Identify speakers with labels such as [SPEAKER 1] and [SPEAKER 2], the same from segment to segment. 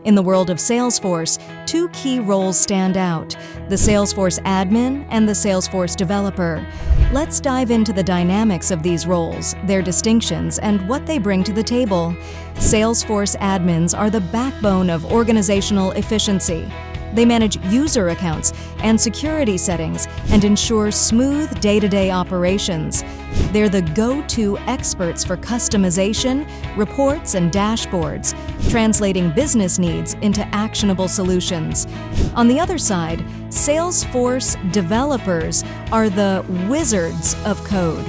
[SPEAKER 1] In the world of Salesforce, two key roles stand out: the Salesforce Admin and the Salesforce Developer. Let's dive into the dynamics of these roles, their distinctions, and what they bring to the table. Salesforce Admins are the backbone of organizational efficiency. They manage user accounts and security settings and ensure smooth day-to-day operations. They're the go-to experts for customization, reports, and dashboards, translating business needs into actionable solutions. On the other side, Salesforce Developers are the wizards of code,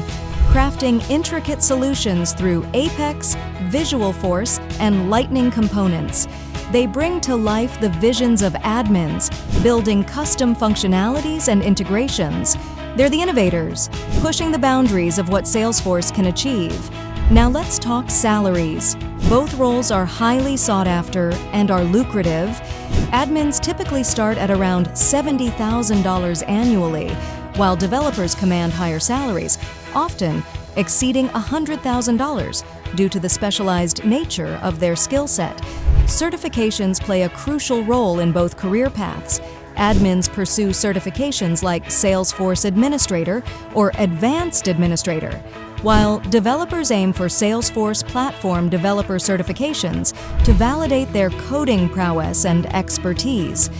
[SPEAKER 1] crafting intricate solutions through Apex, Visualforce, and Lightning components. They bring to life the visions of admins, building custom functionalities and integrations. They're the innovators, pushing the boundaries of what Salesforce can achieve. Now let's talk salaries. Both roles are highly sought after and are lucrative. Admins typically start at around $70,000 annually, while developers command higher salaries, often exceeding $100,000 due to the specialized nature of their skill set. Certifications play a crucial role in both career paths. Admins pursue certifications like Salesforce Administrator or Advanced Administrator, while developers aim for Salesforce Platform Developer certifications to validate their coding prowess and expertise.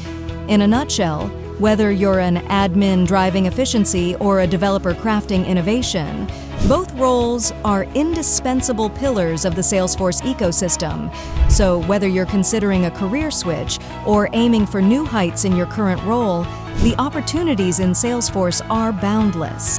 [SPEAKER 1] In a nutshell, whether you're an admin driving efficiency or a developer crafting innovation, both roles are indispensable pillars of the Salesforce ecosystem. So whether you're considering a career switch or aiming for new heights in your current role, the opportunities in Salesforce are boundless.